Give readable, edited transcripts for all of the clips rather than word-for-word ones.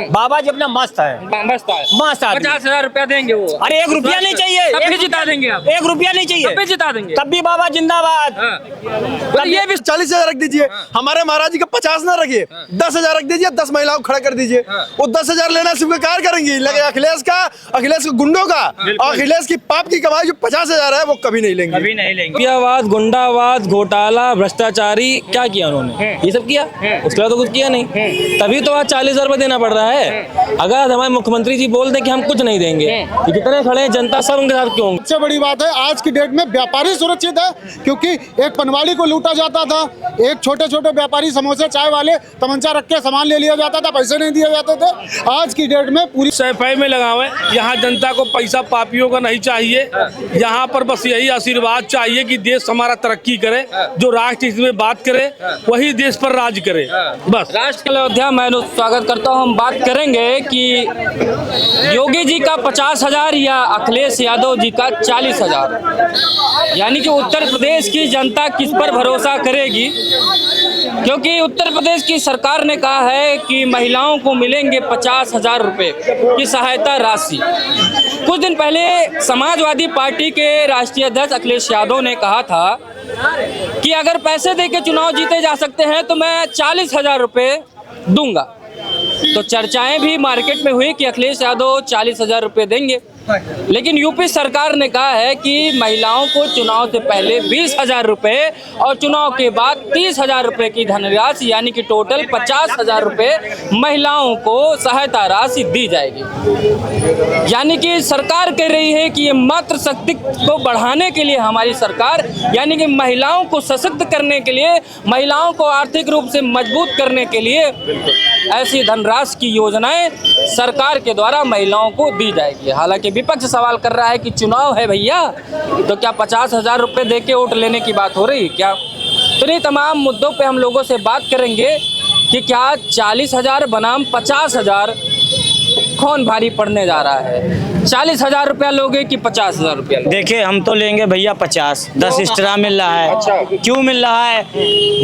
बाबा जी अपना मस्त है, मस्त है। मस्त आदमी। 50,000 रुपया देंगे वो। अरे 1 रुपया नहीं चाहिए, तब भी जिता देंगे आप। 1 रुपया नहीं चाहिए, तब भी जिता देंगे। तब भी बाबा जिंदाबाद। तो ये भी 40,000 रख दीजिए, हमारे महाराज जी का 50 ना रखिए, 10,000 रख दीजिए, 10 महिलाओं को खड़ा कर दीजिए। वो 10,000 लेना स्वीकार करेंगी, लेकिन अखिलेश के गुंडों का, अखिलेश की पाप की कमाई जो 50,000 है वो कभी नहीं लेंगे, कभी नहीं लेंगे। रुपयावाद, गुंडावाद, घोटाला, भ्रष्टाचारी क्या किया उन्होंने? ये सब किया? उसके बाद तो कुछ किया नहीं, तभी तो आज 40,000 रुपये देना पड़ रहा है। अगर हमारे मुख्यमंत्री जी बोल दें कि हम कुछ नहीं देंगे, ये कितने खड़े हैं, जनता सब उनके साथ क्यों? सबसे बड़ी बात है आज की डेट में व्यापारी सुरक्षित है, क्योंकि एक पनवाड़ी को लूटा जाता था, एक छोटे छोटे व्यापारी समोसे चाय वाले तमंचा रख के सामान ले लिया जाता था, पैसे नहीं दिए जाते थे। आज की डेट में पूरी सफाई में लगावे। यहाँ जनता को पैसा पापियों का नहीं चाहिए, यहाँ पर बस यही आशीर्वाद चाहिए कि देश हमारा तरक्की करे, जो राष्ट्र हित में बात करे वही देश पर राज करे, बस। राष्ट्र के अयोध्या मैं स्वागत करता हूँ। हम बात करेंगे कि योगी जी का 50,000 या अखिलेश यादव जी का 40,000, यानी कि उत्तर प्रदेश की जनता किस पर भरोसा करेगी? क्योंकि उत्तर प्रदेश की सरकार ने कहा है कि महिलाओं को मिलेंगे 50,000 रुपए की सहायता राशि। कुछ दिन पहले समाजवादी पार्टी के राष्ट्रीय अध्यक्ष अखिलेश यादव ने कहा था कि अगर पैसे देके चुनाव जीते जा सकते हैं तो मैं 40,000 रुपए दूंगा। तो चर्चाएं भी मार्केट में हुई कि अखिलेश यादव 40,000 रुपए देंगे, लेकिन यूपी सरकार ने कहा है कि महिलाओं को चुनाव से पहले 20,000 रुपए और चुनाव के बाद 30,000 रुपए की धनराशि, यानी कि टोटल 50,000 रुपए महिलाओं को सहायता राशि दी जाएगी। यानी कि सरकार कह रही है कि ये मातृ शक्ति को बढ़ाने के लिए हमारी सरकार, यानी कि महिलाओं को सशक्त करने के लिए, महिलाओं को आर्थिक रूप से मजबूत करने के लिए ऐसी धनराशि की योजनाएं सरकार के द्वारा महिलाओं को दी जाएगी। हालांकि विपक्ष सवाल कर रहा है कि चुनाव है भैया, तो क्या 50,000 रुपए दे के वोट लेने की बात हो रही है क्या? तो इन्हीं तमाम मुद्दों पे हम लोगों से बात करेंगे कि क्या 40,000 बनाम 50,000 कौन भारी पड़ने जा रहा है? 40,000 रुपया लोगे कि 50,000 रुपया? देखिए हम तो लेंगे भैया 50, 10 एक्स्ट्रा मिल रहा है। अच्छा। क्यों मिल रहा है?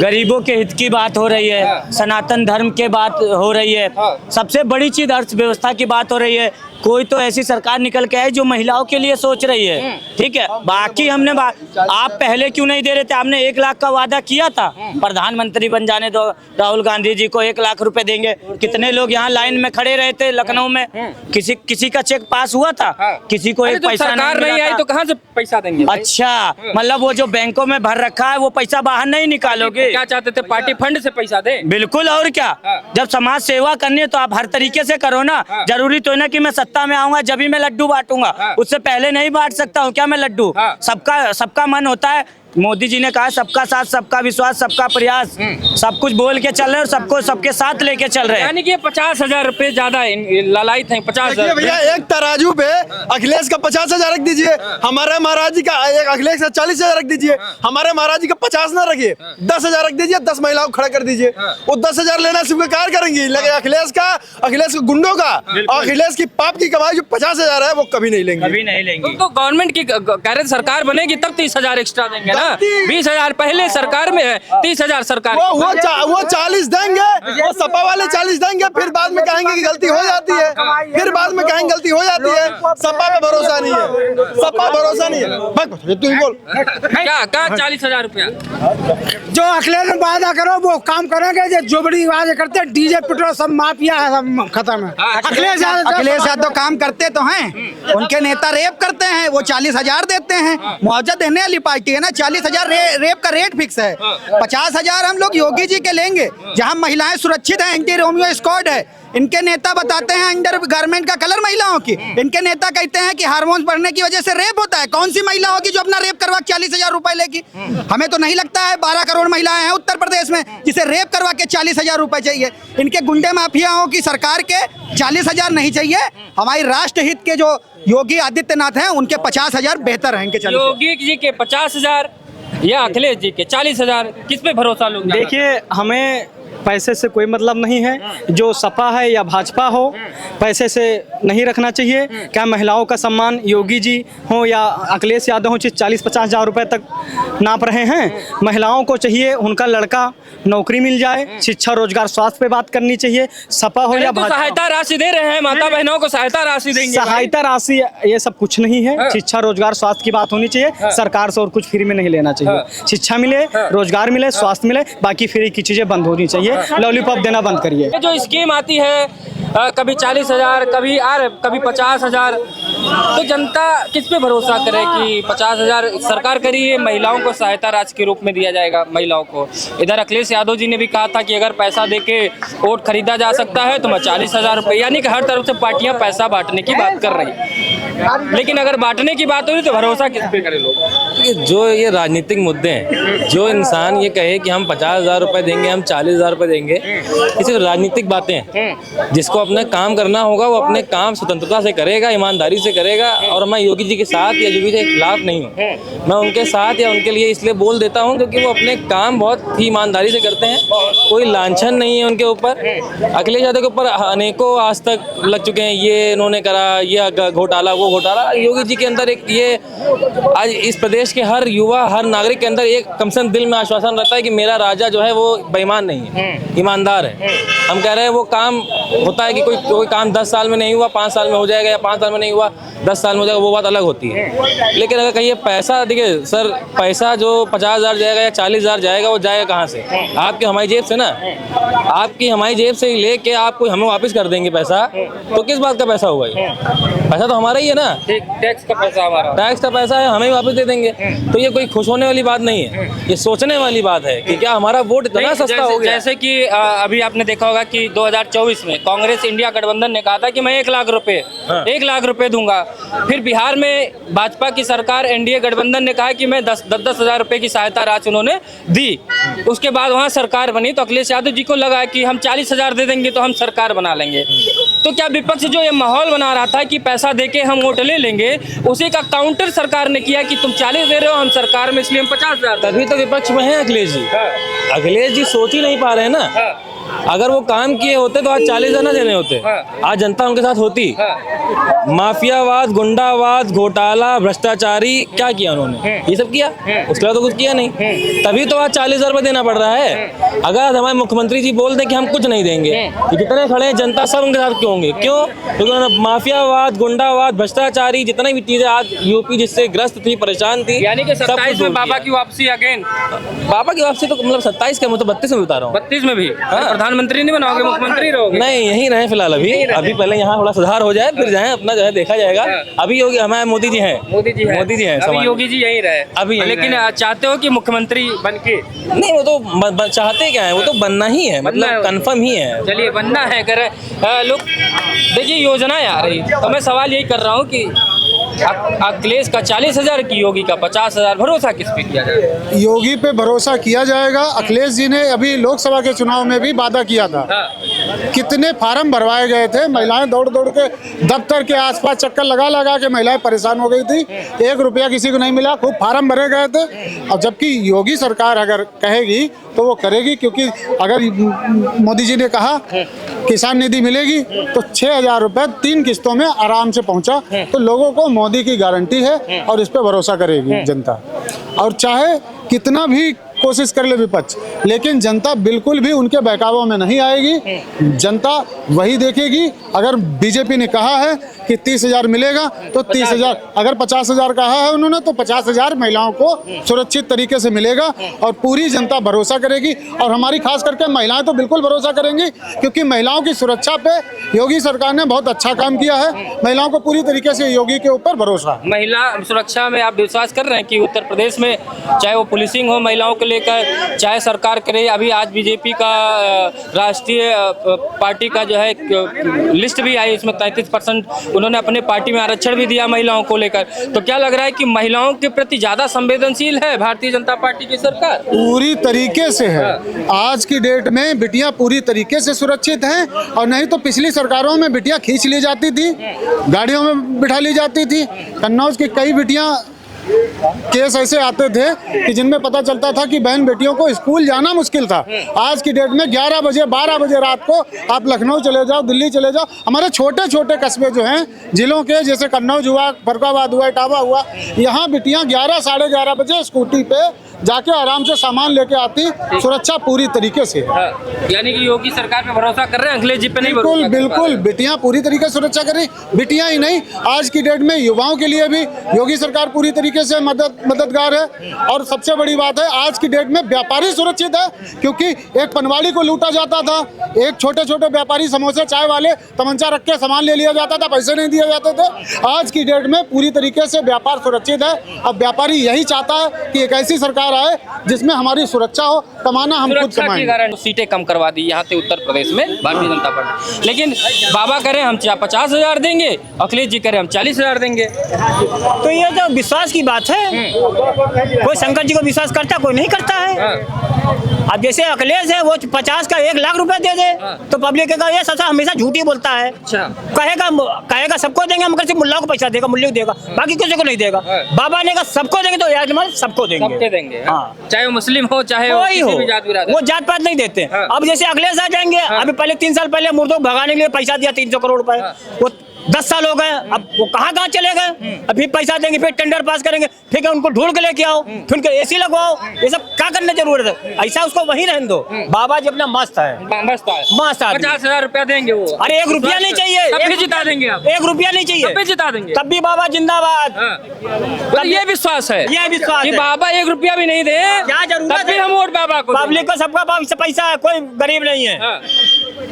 गरीबों के हित की बात हो रही है, सनातन धर्म के बात हो रही है, सबसे बड़ी चीज अर्थव्यवस्था की बात हो रही है। कोई तो ऐसी सरकार निकल के आई जो महिलाओं के लिए सोच रही है, ठीक है। बाकी हमने आप पहले क्यों नहीं दे रहे थे? आपने 1 लाख का वादा किया था, प्रधानमंत्री बन जाने दो, राहुल गांधी जी को 1 लाख रुपए देंगे। कितने लोग यहाँ लाइन में खड़े रहे थे लखनऊ में, किसी का चेक पास हुआ था? किसी को एक पैसा सरकार नहीं आई तो कहाँ से पैसा देंगे? अच्छा, मतलब वो जो बैंकों में भर रखा है वो पैसा बाहर नहीं निकालोगे? क्या चाहते थे, पार्टी फंड से पैसा दे? बिल्कुल, और क्या। जब समाज सेवा करनी है तो आप हर तरीके से करो ना। जरूरी तो है ना कि मैं सत्ता में आऊंगा जब ही मैं लड्डू बांटूंगा, उससे पहले नहीं बांट सकता हूँ क्या मैं लड्डू? सबका मन होता है। मोदी जी ने कहा सबका साथ, सबका विश्वास, सबका प्रयास, सब कुछ बोल के चल रहे हैं और सबको सबके साथ लेके चल रहे हैं। यानी कि 50,000 रुपए ज्यादा लालायित हैं। 50,000 भैया एक तराजू पे अखिलेश का 50,000 रख दीजिए, हमारे महाराज जी का एक अखिलेश का 40,000 रख दीजिए, हमारे महाराज जी का 50 ना रखिए, 10,000 रख दीजिए, 10 महिलाओं को खड़ा कर दीजिए। वो 10,000 लेना स्वीकार करेंगी, लेकिन अखिलेश के गुंडों का, अखिलेश की पाप की कमाई जो 50,000 है वो कभी नहीं लेंगे, कभी नहीं लेंगे। तो गवर्नमेंट की कह रहे सरकार बनेगी तब 30,000 एक्स्ट्रा देंगे ना। 20,000 पहले सरकार में है, 30,000 सरकार वो 40 देंगे, वो सपा वाले 40 देंगे, फिर बाद में कहेंगे कि गलती हो जाती है, फिर बाद में कहेंगे गलती हो जाती है। सपा पे भरोसा नहीं है, सपा भरोसा नहीं है। तू ही बोल क्या 40,000 रुपया? जो अखिलेश में वादा करो वो काम करेंगे, जो बड़ी वादे करते हैं डीजे पेट्रोल सब माफिया है, सब खत्म है। अखिलेश यादव काम करते तो हैं, उनके नेता रेप करते हैं, वो 40,000 देते हैं। मुआवजा देने वाली पार्टी है ना, 40,000 रेप का रेट फिक्स है। 50,000 हम लोग योगी जी के लेंगे, जहां महिलाएं सुरक्षित है, एंटी रोमियो स्क्वाड है। इनके नेता बताते हैं अंडर गारमेंट का कलर महिलाओं की, इनके नेता कहते हैं कि हार्मोन्स बढ़ने की वजह से रेप होता है। कौन सी महिला होगी जो अपना रेप करवा 40,000 रुपए लेगी? हमें तो नहीं लगता है। 12 करोड़ महिलाएं हैं उत्तर प्रदेश में जिसे रेप करवा के 40,000 रुपए चाहिए। इनके गुंडे माफियाओं की सरकार के 40,000 नहीं चाहिए। हमारी राष्ट्र हित के जो योगी आदित्यनाथ हैं उनके 50,000 बेहतर है। इनके योगी जी के 50,000 या अखिलेश जी के 40,000, किस पे भरोसा लोग? देखिए हमें पैसे से कोई मतलब नहीं है, जो सपा है या भाजपा हो, पैसे से नहीं रखना चाहिए। क्या महिलाओं का सम्मान योगी जी हो या अखिलेश यादव हो 40-50 हज़ार रुपए तक नाप रहे हैं। महिलाओं को चाहिए उनका लड़का नौकरी मिल जाए, शिक्षा रोजगार स्वास्थ्य पे बात करनी चाहिए। सपा हो या तो भाजपा, सहायता राशि दे रहे हैं, माता बहनों को सहायता राशि देंगे। सहायता राशि ये सब कुछ नहीं है। शिक्षा रोजगार स्वास्थ्य की बात होनी चाहिए। सरकार से और कुछ फ्री में नहीं लेना चाहिए। शिक्षा मिले, रोजगार मिले, स्वास्थ्य मिले, बाकी फ्री की चीजें बंद होनी चाहिए। लॉलीपॉप देना बंद करिए। ये जो स्कीम आती है कभी 40,000, कभी 50,000, तो जनता किस पे भरोसा करे कि 50,000 सरकार करिए, महिलाओं को सहायता राशि के रूप में दिया जाएगा महिलाओं को। इधर अखिलेश यादव जी ने भी कहा था कि अगर पैसा देके वोट खरीदा जा सकता है तो मैं 40,000 रुपये, यानी कि हर तरफ से पार्टियां पैसा बांटने की बात कर रही हैं। लेकिन अगर बांटने की बात हो रही तो भरोसा किस पे करे लोग? जो ये राजनीतिक मुद्दे हैं, जो इंसान ये कहे कि हम 50,000 रुपए देंगे, हम 40,000 रुपए देंगे, ये सिर्फ राजनीतिक बातें हैं। जिसको अपने काम करना होगा वो अपने काम स्वतंत्रता से करेगा, ईमानदारी से करेगा। और मैं योगी जी के साथ या योगी जी के खिलाफ नहीं हूँ, मैं उनके साथ या उनके लिए इसलिए बोल देता हूँ क्योंकि वो अपने काम बहुत ही ईमानदारी से करते हैं। कोई लांछन नहीं है उनके ऊपर। अखिलेश यादव के ऊपर अनेकों आज तक लग चुके हैं, ये इन्होंने करा, ये घोटाला, वो घोटाला। योगी जी के अंदर एक ये आज इस प्रदेश के हर युवा, हर नागरिक के अंदर एक कम से कम दिल में आश्वासन रहता है कि मेरा राजा जो है वो बेईमान नहीं है, ईमानदार है। हम कह रहे हैं वो काम होता है कि कोई काम 10 साल में नहीं हुआ, 5 साल में हो जाएगा, या 5 साल में नहीं हुआ 10 साल में हो जाएगा, वो बात अलग होती है। लेकिन अगर कहिए पैसा, देखिए सर, पैसा जो 50,000 जाएगा या 40,000 जाएगा, वो जाएगा कहाँ से? आपकी हमारी जेब से ना। आपकी हमारी जेब से लेके आप कोई हमें वापस कर देंगे पैसा, तो किस बात का पैसा होगा ये? पैसा तो हमारा ही है ना, टैक्स का पैसा हमारा, टैक्स का पैसा है, हमें वापस दे देंगे। तो ये कोई खुश होने वाली बात नहीं है, ये सोचने वाली बात है कि क्या हमारा वोट इतना सस्ता हो गया। जैसे कि अभी आपने देखा होगा कि 2024 में कांग्रेस इंडिया गठबंधन ने कहा था कि मैं 1 लाख रुपए 1 लाख रुपए दूंगा। फिर बिहार में भाजपा की सरकार, एनडीए गठबंधन ने कहा कि मैं 10-10 हज़ार रुपए की सहायता राशि उन्होंने दी। उसके बाद वहाँ सरकार बनी तो अखिलेश यादव जी को लगा कि हम 40,000 दे देंगे तो हम सरकार बना लेंगे। तो क्या विपक्ष जो ये माहौल बना रहा था कि पैसा देके हम वोट ले लेंगे, उसी का काउंटर सरकार ने किया कि तुम 40 दे रहे हो, हम सरकार में, इसलिए हम 50,000। तभी तो विपक्ष में है अखिलेश जी। अखिलेश जी सोच ही नहीं पा रहे हैं ना। अगर वो काम किए होते तो आज 40,000 ना देने होते, आज जनता उनके साथ होती। माफियावाद, गुंडावाद, घोटाला, भ्रष्टाचारी, क्या किया उन्होंने? ये सब किया, उसके बाद तो कुछ किया नहीं। तभी तो आज 40,000 रुपये देना पड़ रहा है। अगर हमारे मुख्यमंत्री जी बोल दें कि हम कुछ नहीं देंगे, तो जितने खड़े हैं जनता सब उनके साथ क्यों होंगे? क्यों? क्योंकि उन्होंने माफियावाद, गुंडावाद, भ्रष्टाचारी, जितनी भी चीजें आज यूपी जिससे ग्रस्त थी, परेशान थी, यानी कि 27 में बाबा की वापसी अगेन। बाबा की वापसी तो मतलब 27 का, मैं तो 32 में बता रहा हूँ। 32 में भी प्रधानमंत्री नहीं बनाओगे, मुख्यमंत्री रहोगे? नहीं, यहीं रहे फिलहाल। अभी पहले यहाँ थोड़ा सुधार हो जाए, फिर जाए, अपना जो है देखा जाएगा। अभी योगी हमारे मोदी जी हैं, मोदी जी हैं, अभी योगी जी यहीं रहे अभी। लेकिन चाहते हो कि मुख्यमंत्री बन के? नहीं, वो तो चाहते क्या है, वो तो बनना ही है, मतलब कंफर्म ही है। चलिए, बनना है। अगर लोग देखिए योजनाएं आ रही, तो मैं सवाल यही कर रहा हूँ कि अखिलेश का 40,000 की, योगी का 50,000, भरोसा किस पे किया जाएगा? योगी पे भरोसा किया जाएगा। अखिलेश जी ने अभी लोकसभा के चुनाव में भी वादा किया था। कितने फार्म भरवाए गए थे, महिलाएं दौड़ दौड़ के दफ्तर के आसपास चक्कर लगा लगा के महिलाएं परेशान हो गई थी। 1 रुपया किसी को नहीं मिला, खूब फार्म भरे गए थे। और जबकि योगी सरकार अगर कहेगी तो वो करेगी, क्योंकि अगर मोदी जी ने कहा किसान निधि मिलेगी तो 6,000 रुपये 3 किस्तों में आराम से पहुंचा। तो लोगों को मोदी की गारंटी है और इस पे भरोसा करेगी जनता। और चाहे कितना भी कोशिश कर ले विपक्ष, लेकिन जनता बिल्कुल भी उनके बहकावों में नहीं आएगी। जनता वही देखेगी। अगर बीजेपी ने कहा है कि 30,000 मिलेगा तो 30,000, अगर 50,000 कहा है उन्होंने तो 50,000 महिलाओं को सुरक्षित तरीके से मिलेगा और पूरी जनता भरोसा करेगी। और हमारी खास करके महिलाएं तो बिल्कुल भरोसा करेंगी, क्योंकि महिलाओं की सुरक्षा पे योगी सरकार ने बहुत अच्छा काम किया है। महिलाओं को पूरी तरीके से योगी के ऊपर भरोसा। महिला सुरक्षा में आप विश्वास कर रहे हैं कि उत्तर प्रदेश में चाहे वो पुलिसिंग हो महिलाओं को लेकर, चाहे सरकार करे? अभी आज बीजेपी का राष्ट्रीय पार्टी का जो है लिस्ट भी आई, इसमें 33% उन्होंने अपने पार्टी में आरक्षण भी दिया महिलाओं को लेकर। तो क्या लग रहा है कि महिलाओं के प्रति ज्यादा संवेदनशील है भारतीय जनता पार्टी की सरकार? पूरी तरीके से है। आज की डेट में बिटियां पूरी तरीके से सुरक्षित हैं। और नहीं तो पिछली सरकारों में बिटियां खींच ली जाती थी, गाड़ियों में बिठा ली जाती थी। कन्नौज की कई बिटियां केस ऐसे आते थे कि जिनमें पता चलता था कि बहन बेटियों को स्कूल जाना मुश्किल था। आज की डेट में 11 बजे 12 बजे रात को आप लखनऊ चले जाओ, दिल्ली चले जाओ, हमारे छोटे छोटे कस्बे जो हैं जिलों के, जैसे कन्नौज हुआ, फरुखाबाद हुआ, इटावा हुआ, यहाँ बिटियाँ 11 साढ़े 11 बजे स्कूटी पे जाके आराम से सामान लेके आती, सुरक्षा पूरी तरीके से। यानी कि योगी सरकार पे भरोसा कर रहे हैं, अखिलेश जी पे नहीं बिल्कुल भरोसा कर बिल्कुल, रहे हैं। बेटियां पूरी तरीके से सुरक्षा कर रही, बिटियां ही नहीं, आज की डेट में युवाओं के लिए भी योगी सरकार पूरी तरीके से मददगार है। और सबसे बड़ी बात है, आज की डेट में व्यापारी सुरक्षित है, क्योंकि एक पनवाड़ी को लूटा जाता था, एक छोटे छोटे व्यापारी समोसे चाय वाले तमंचा रख के सामान ले लिया जाता था, पैसे नहीं दिए जाते थे। आज की डेट में पूरी तरीके से व्यापार सुरक्षित है। अब व्यापारी यही चाहता है कि एक ऐसी सरकार आए जिसमें हमारी सुरक्षा हो, कमाना हम खुद सुरक्षा की कमाएं। कारण सीटें कम करवा दी यहाँ से उत्तर प्रदेश में भारतीय जनता पार्टी। लेकिन बाबा कह रहे हैं हम 50,000 देंगे, अखिलेश जी कह रहे हैं हम 40,000 देंगे। तो ये तो विश्वास की बात है, कोई शंकर जी को विश्वास करता, कोई नहीं करता है। अब जैसे अखिलेश है वो 50 का 1 लाख रुपए दे दे तो पब्लिक का ये सबसे हमेशा झूठी बोलता है। कहेगा सबको देंगे, मगर सिर्फ मुल्ला को पैसा देगा, मुल्ले को देगा, बाकी किसी को नहीं देगा। बाबा ने कहा सबको देंगे तो यार सबको देंगे। हाँ, चाहे वो मुस्लिम हो चाहे कोई हो, किसी भी जात बिरादर। वो जात पात नहीं देते। अब जैसे अखिलेश आ जाएंगे, अभी पहले 3 साल पहले मुर्दों को भगाने के लिए पैसा दिया 300 करोड़ रुपए, वो 10 साल हो गए, अब वो कहाँ चले गए। अभी पैसा देंगे, फिर टेंडर पास करेंगे, फिर उनको ढूंढ के लेके आओ, फिर उनको एसी लगवाओ, ये सब क्या करने जरूरत है। ऐसा उसको वहीं रहने दो। बाबा जी अपना मस्त है, मस्त आदमी। 50,000 रुपया देंगे वो। अरे 1 रुपया नहीं चाहिए, तब भी जिता देंगे आप। 1 रुपया नहीं चाहिए, तब भी जिता देंगे, तब भी बाबा जिंदाबाद। तो ये विश्वास है, ये विश्वास कि है। बाबा 1 रुपया भी नहीं दे, क्या जरूरत तब भी है? हम वोट बाबा को देंगे। पब्लिक को सबका पैसा है, कोई गरीब नहीं है,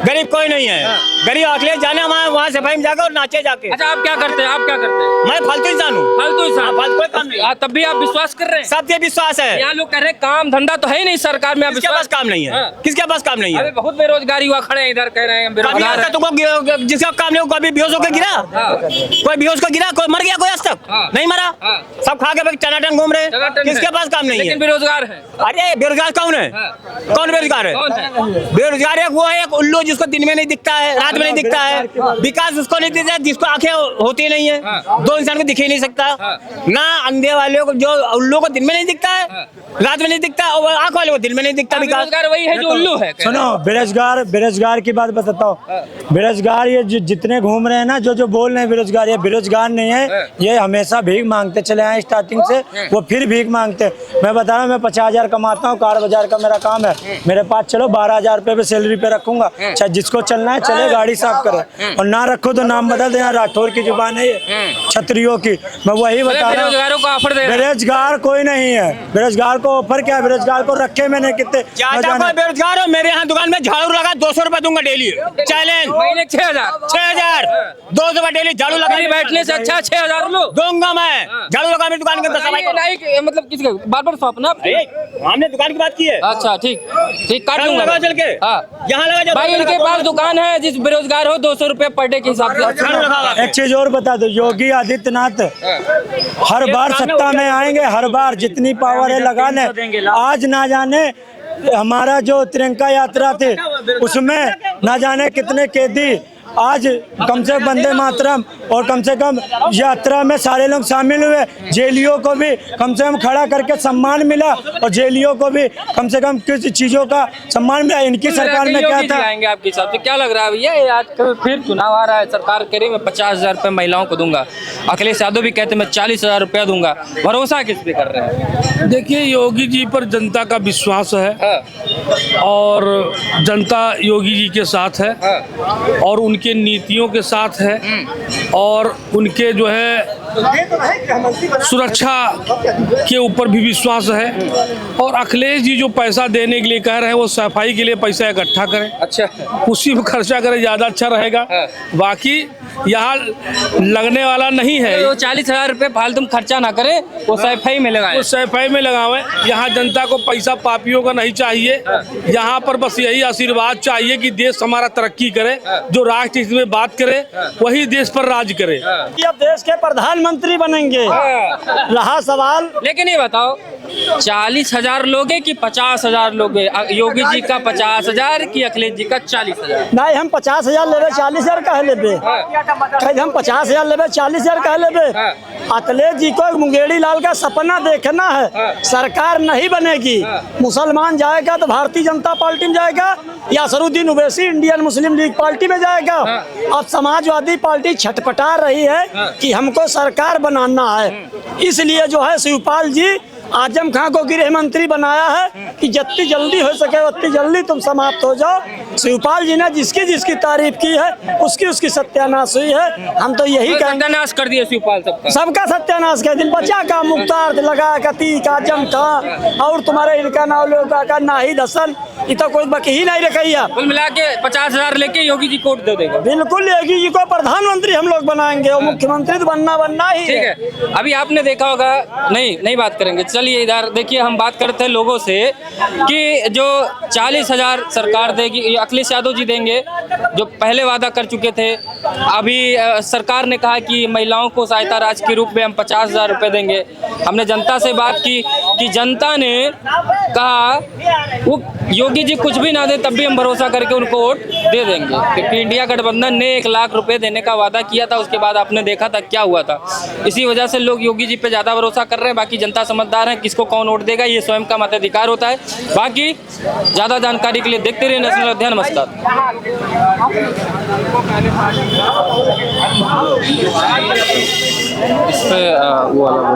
गरीब कोई नहीं है। गरीब अखिलेश जाने वहाँ सफाई में जाकर और नाचे जाके। अच्छा, आप क्या करते हैं? आप क्या करते हैं? मैं फालतू इंसान हूँ, फालतू इंसान, फालतू कोई काम नहीं। तब भी आप विश्वास कर रहे हैं? सबके विश्वास है। यहाँ लोग कह रहे हैं काम धंधा तो है ही नहीं सरकार में, किसके पास काम नहीं है? किसके पास काम नहीं है? अभी बहुत बेरोजगारी हुआ खड़े हैं, इधर कह रहे हैं कभी बेरोजगार आज है। तक तुमको जिसका काम नहीं, कभी बेहोश होकर गिरा? कोई बेहोश को गिरा? कोई मर गया कोई आज तक? नहीं मरा, सब खा के टनाटन घूम रहे। किसके पास काम नहीं है? लेकिन बेरोजगार है। अरे बेरोजगार कौन है? कौन बेरोजगार है? बेरोजगार है वो है एक उल्लू जिसको दिन में नहीं दिखता है, रात में नहीं दिखता है। विकास उसको नहीं दिखता है जिसको आंखें होती नहीं है, 2 इंसान को दिख ही नहीं सकता। ना अंधे वाले को, जो उल्लू को दिन में नहीं दिखता है, रात में नहीं दिखता, और आंख वाले को दिन में नहीं दिखता। विकास बेरोजगार वही है जो उल्लू है। सुनो, बेरोजगार की बात बताता हूँ। बेरोजगार ये जितने घूम रहे हैं ना, जो बोल रहे हैं बेरोजगार, ये बेरोजगार नहीं है, ये हमेशा भीख मांगते चले आए स्टार्टिंग से, वो फिर भीख मांगते। मैं बता रहा हूँ, मैं 50,000 कमाता हूँ, कार बाजार का मेरा काम है। मेरे पास चलो 12,000 रुपये पे सैलरी पे रखूंगा, चाहे जिसको चलना है चले, गाड़ी साफ करे, और ना रखो तो नाम बदल दे। यहाँ राठौर की जुबान है ये, छतरियों की। मैं वही बता रहा हूँ, बेरोजगारों को ऑफर दे रहे हैं। बेरोजगार कोई नहीं है। बेरोजगार को ऑफर क्या है? बेरोजगार को रखे मैंने कितने ज्यादा कोई बेरोजगार हो, मेरे यहाँ दुकान में झाड़ू लगा 200 रुपए दूंगा डेली, चैलेंज। महीने 6,000 200 रुपए डेली झाड़ू लगा बैठने से अच्छा 6,000 लो दूंगा मैं। झाड़ू लगा मेरी दुकान के अंदर सफाई करो। मतलब किसका बार्बर शॉप ना? हमने दुकान की बात की है। अच्छा, ठीक काट झाड़ू दूंगा लगा चल के। हाँ। यहाँ लगा भाई, इनके पास दुकान है, जिस बेरोजगार हो 200 रुपए पर डे के हिसाब से झाड़ू लगा। एक चीज और बता दो, योगी आदित्यनाथ हर बार सत्ता में आएंगे, हर बार जितनी पावर है लगाने। आज ना जाने हमारा जो तिरंगा यात्रा थी उसमें ना जाने कितने कैदी, आज कम से कम वंदे मातरम और कम से कम यात्रा में सारे लोग शामिल हुए। जेलियों को भी कम से कम खड़ा करके सम्मान मिला, और जेलियों को भी कम से कम किस चीजों का सम्मान मिला। इनकी सरकार में क्या था? आएंगे आपके हिसाब से क्या लग रहा है भैया? ये आजकल फिर चुनाव आ रहा है, सरकार कह रही मैं 50,000 रुपये महिलाओं को दूंगा, अखिलेश यादव भी कहते मैं 40,000 रुपया दूंगा। भरोसा किस पे कर रहे हैं? देखिए, योगी जी पर जनता का विश्वास है और जनता योगी जी के साथ है और उनके नीतियों के साथ है और उनके जो है सुरक्षा के ऊपर भी विश्वास है। और अखिलेश जी जो पैसा देने के लिए कह रहे हैं, वो सफाई के लिए पैसा इकट्ठा करें, अच्छा, उसी में खर्चा करें, ज़्यादा अच्छा रहेगा। बाकी यहाँ लगने वाला नहीं है। वो 40,000 रुपये फालतू खर्चा ना करें, वो सफाई में लगाएं। वो सफाई में लगावें। यहाँ जनता को पैसा पापियों का नहीं चाहिए। यहाँ पर बस यही आशीर्वाद चाहिए कि देश हमारा तरक्की करे, जो राष्ट्र हित में बात करे वही देश पर राज करे। अब देश के प्रधानमंत्री बनेंगे। रहा सवाल, लेकिन ये बताओ, 40,000 लोगे कि 50,000 लोगे? योगी जी का 50,000 कि अखिलेश जी का 40,000? नहीं हम 50,000 ले रहे, 40,000 का है ले। कहे हम 50,000 लेबे 40,000 कह लेबे। अखिलेश जी को मुंगेरी लाल का सपना देखना है, सरकार नहीं बनेगी। मुसलमान जाएगा तो भारतीय जनता पार्टी में जाएगा या Asaruddin Owaisi Indian Muslim league party में जाएगा। अब समाजवादी पार्टी छटपटा रही है कि हमको सरकार बनाना है, इसलिए जो है शिवपाल जी आजम खां को गृह मंत्री बनाया है कि जितनी जल्दी हो सके उतनी जल्दी तुम समाप्त हो जाओ। शिवपाल जी ने जिसकी जिसकी तारीफ की है उसकी उसकी सत्यानाश हुई है। हम तो यही कहेंगे, सत्यानाश कर दिया शिवपाल सबका सत्यानाश कर दिन बचा का मुख्तार लगा कतीक आजम खां और तुम्हारे इनका नाम का नाहिद हसन, ये तो कोई बाकी ही नहीं रखिया। कुल मिला के 50,000 लेके योगी जी कोर्ट दे देगा। बिल्कुल योगी जी को प्रधानमंत्री हम लोग बनाएंगे और मुख्यमंत्री तो बनना ही ठीक है। अभी आपने देखा होगा, नहीं बात करेंगे, चलिए इधर देखिए। हम बात करते हैं लोगों से कि जो 40,000 सरकार देगी, अखिलेश यादव जी देंगे, जो पहले वादा कर चुके थे। अभी सरकार ने कहा कि महिलाओं को सहायता राशि के रूप में हम 50,000 रुपये देंगे। हमने जनता से बात की कि जनता ने कहा वो योगी जी कुछ भी ना दे तब भी हम भरोसा करके उनको वोट दे देंगे, क्योंकि इंडिया गठबंधन ने 1 लाख रुपए देने का वादा किया था। उसके बाद आपने देखा था क्या हुआ था। इसी वजह से लोग योगी जी पे ज़्यादा भरोसा कर रहे हैं। बाकी जनता समझदार है, किसको कौन वोट देगा ये स्वयं का मताधिकार होता है। बाकी ज़्यादा जानकारी के लिए देखते रहिए नेशनल अध्ययन। नमस्कार। इस पे वो वाला